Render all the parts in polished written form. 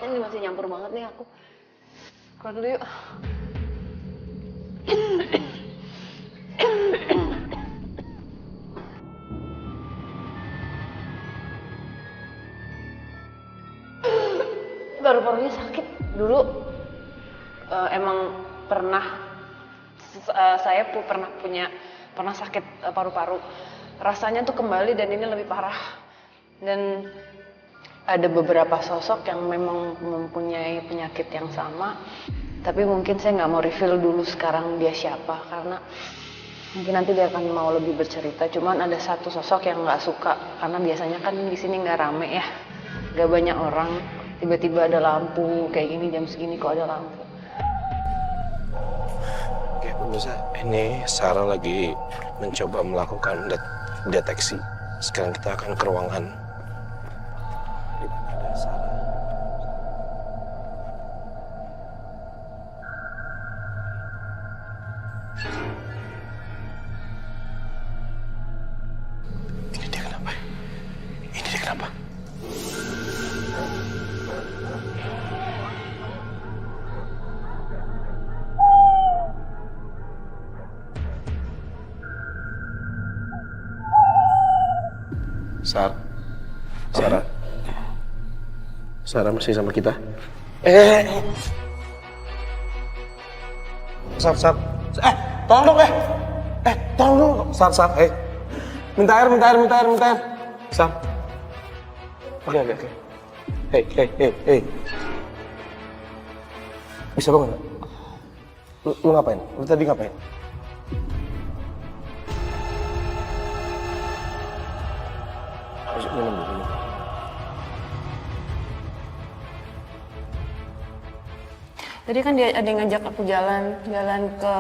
ini masih nyampur banget nih aku. Keluar dulu yuk. Paru-parunya sakit dulu. Emang saya pernah sakit paru-paru. Rasanya tuh kembali dan ini lebih parah. Dan ada beberapa sosok yang memang mempunyai penyakit yang sama. Tapi mungkin saya nggak mau reveal dulu sekarang dia siapa karena mungkin nanti dia akan mau lebih bercerita. Cuman ada satu sosok yang nggak suka karena biasanya kan di sini nggak rame ya, nggak banyak orang. Tiba-tiba ada lampu kayak gini jam segini kok ada lampu. Oke pemirsa, ini Sarah lagi mencoba melakukan deteksi. Sekarang kita akan ke ruangan. Di mana ada Sarah? Ini dia kenapa? Ini dia kenapa? Sarah masih sama kita? Sar, tolong dong, tolong dong, Sar, minta air. Sar, oke. Hey. Bisa bangun nggak? Lu ngapain? Lu tadi ngapain? Minum. Tadi kan dia ada yang ngajak aku jalan ke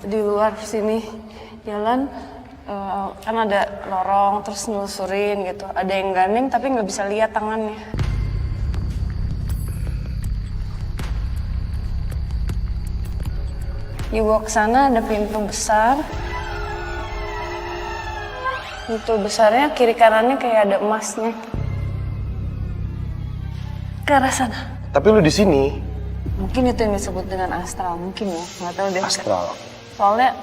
di luar sini. Jalan kan ada lorong terus nelusurin gitu. Ada yang gandeng tapi nggak bisa lihat tangannya. Dibawa ke sana ada pintu besar. Pintu besarnya kiri kanannya kayak ada emasnya. Ke arah sana. Tapi lu di sini. Mungkin itu yang disebut dengan astral, mungkin ya, nggak tahu deh. Astral. Soalnya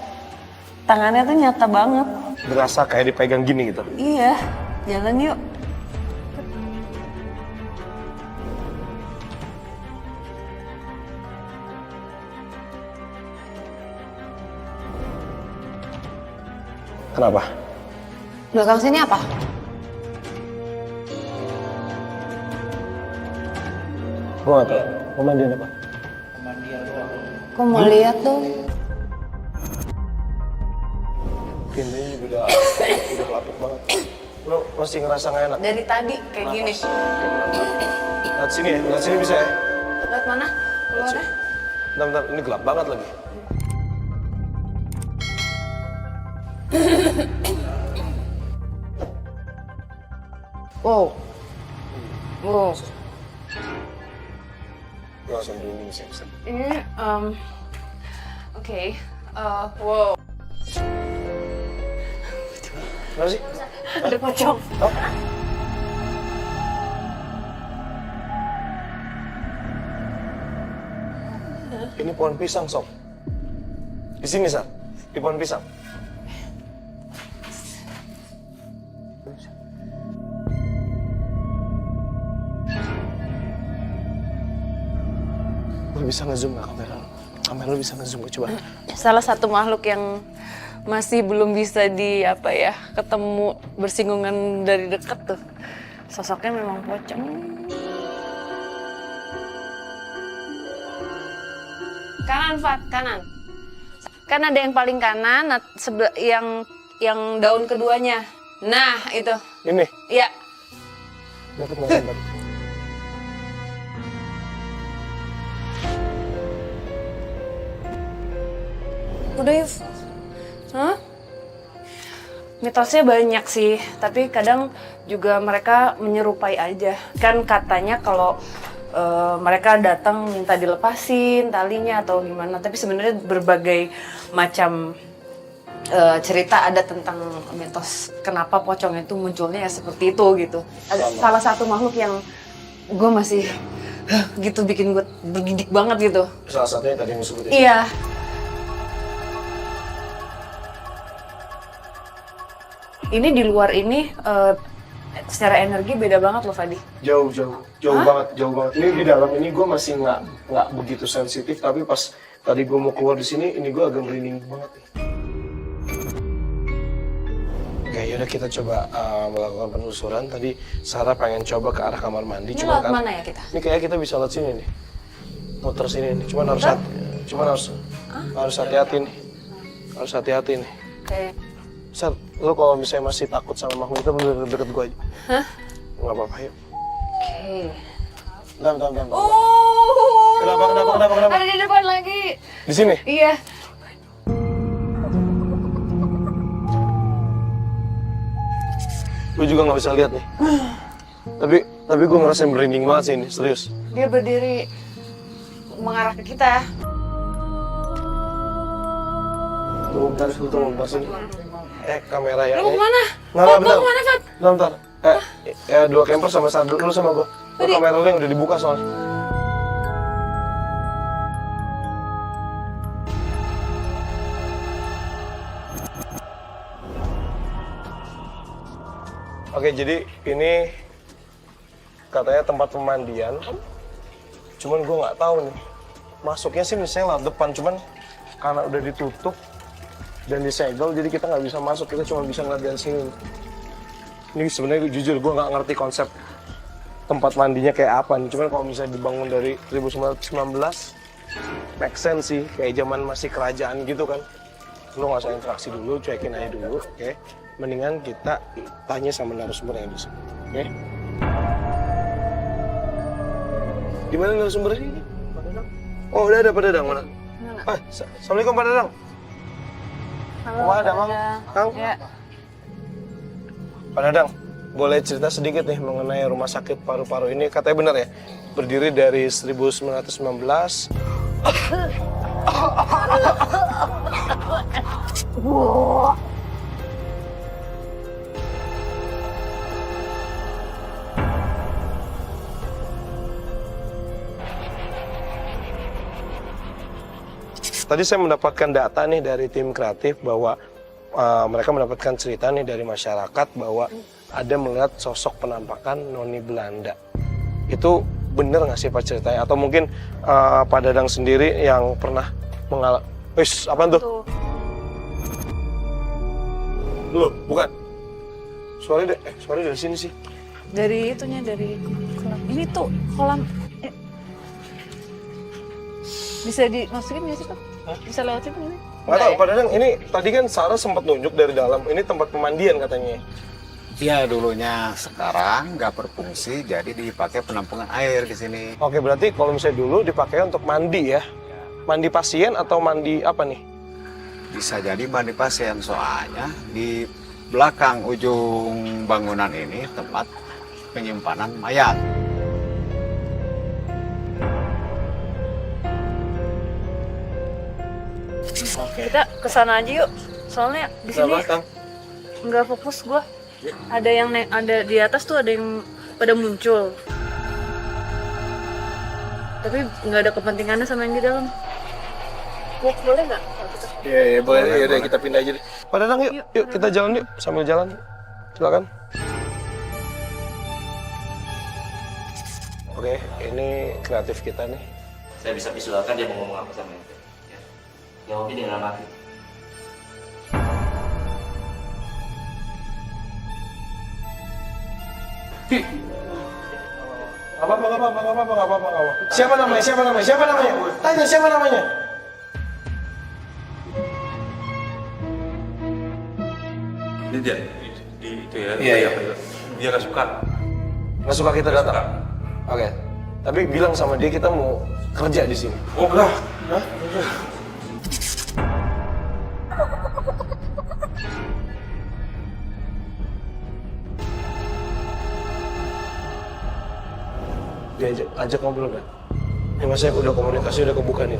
tangannya tuh nyata banget. Berasa kayak dipegang gini gitu. Iya, jalan yuk. Kenapa? Belakang sini apa? Gua nggak tahu. Pemandian apa? Aku mau lihat tuh. Pintunya udah lapuk banget. Lo masih ngerasa nggak enak? Dari tadi kayak gini. Lihat sini bisa ya? Lihat mana? Keluarnya? Bentar, ini gelap banget lagi. Wow. Gue langsung dulu sih. Ini, oke. Wow. Kenapa sih? Ada pocong. Oh. Ini pohon pisang, Sob. Di sini, Sar. Di pohon pisang. Lu bisa ngezoom nggak kamera? Kamera lu bisa ngezoom gak? Coba. Salah satu makhluk yang masih belum bisa ketemu bersinggungan dari dekat tuh. Sosoknya memang pocong. Kanan, Fat, kanan. Kan ada yang paling kanan, yang daun keduanya. Nah, itu. Ini? Iya. Dapat nggak sempat? Udah yuk. Hah? Mitosnya banyak sih, tapi kadang juga mereka menyerupai aja. Kan katanya kalau mereka datang minta dilepasin talinya atau gimana, tapi sebenarnya berbagai macam cerita ada tentang mitos kenapa pocong itu munculnya ya seperti itu gitu. Ada salah satu makhluk yang gue masih gitu bikin gue bergidik banget gitu. Salah satunya tadi yang disebutin. Iya. Ini di luar ini secara energi beda banget loh Fadi. Jauh banget. Ini di dalam ini gue masih nggak begitu sensitif, tapi pas tadi gue mau keluar di sini, ini gue agak merinding banget nih. Oke, yaudah kita coba melakukan penelusuran. Tadi Sarah pengen coba ke arah kamar mandi. Ini Cuma lewat mana ya kita? Ini kayaknya kita bisa lewat sini nih. Muter sini nih. Harus hati-hati nih. Harus hati-hati nih. Oke. Sar, lo kalau misalnya masih takut sama makhluk itu bener deket gue aja. Hah? Nggak apa-apa, yuk. Oke. Bentar. Oh. Kenapa? Ada di depan lagi. Di sini? Iya. Lu juga nggak bisa lihat nih. Tapi gue ngerasain merinding banget sih ini, serius. Dia berdiri mengarah ke kita. Tunggu bentar sini. Kamera ya. Lu mau kemana? Nggak, Mau kemana, Fat? Bentar. Dua camper sama satu lu sama gue. Kamera lu yang udah dibuka soalnya. Oke, jadi ini katanya tempat pemandian. Cuman gue nggak tahu nih. Masuknya sih misalnya lewat depan, cuman karena udah ditutup dan disegel, jadi kita nggak bisa masuk. Kita cuma bisa ngeliat dari sini. Ini sebenarnya jujur gue nggak ngerti konsep tempat mandinya kayak apa nih. Cuman kalau misalnya dibangun dari 1919, make sense sih. Kayak zaman masih kerajaan gitu kan. Lo nggak usah interaksi dulu, cuekin aja dulu, oke? Mendingan kita tanya sama narasumber yang di sini, oke? Di mana narasumbernya ini? Pak Dadang. Oh, udah ada Pak Dadang, mana? Assalamualaikum Pak Dadang. Halo, Pak Dadang. Kang? Ya. Pak Dadang, boleh cerita sedikit nih mengenai rumah sakit paru-paru ini? Katanya benar ya? Berdiri dari 1919. Tadi saya mendapatkan data nih dari tim kreatif bahwa mereka mendapatkan cerita nih dari masyarakat bahwa ada melihat sosok penampakan noni Belanda. Itu bener nggak sih Pak ceritanya? Atau mungkin Pak Dadang sendiri yang pernah mengalami? Wis, apaan tuh? Loh, bukan. Suaranya dari sini sih. Dari itunya, dari kolam. Ini tuh kolam. Bisa dimasukin nggak sih, Pak? Bisa lewatin ini? Nggak tahu, Pak Dadang, ini tadi kan Sarah sempat nunjuk dari dalam. Ini tempat pemandian katanya. Iya dulunya, sekarang nggak berfungsi, jadi dipakai penampungan air di sini. Oke, berarti kalau misalnya dulu dipakai untuk mandi ya? Mandi pasien atau mandi apa nih? Bisa jadi mandi pasien, soalnya di belakang ujung bangunan ini tempat penyimpanan mayat. Kita kesana aja yuk. Soalnya di sini nggak fokus gua. Ada yang ada di atas tuh, ada yang pada muncul. Tapi nggak ada kepentingannya sama yang di dalam. Boleh nggak? Iya, boleh. Ya udah kita pindah aja deh. Pak Dadang, yuk kita jalan yuk, sambil jalan. Silakan. Oke, ini kreatif kita nih. Saya bisa visualkan dia mau ngomong apa sama itu. Ya. Jawabnya di dalam hati. Gak apa-apa. Siapa namanya? Tanya siapa namanya? Ini dia, itu ya. Iya. Dia nggak suka. Nggak suka kita datang. Oke. Tapi bilang sama dia kita mau kerja di sini. Oh enggak. Hah? Ajak ngobrol kan? Ini masanya udah komunikasi, udah kebuka nih.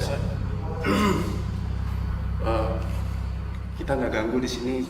Kita nggak ganggu di sini.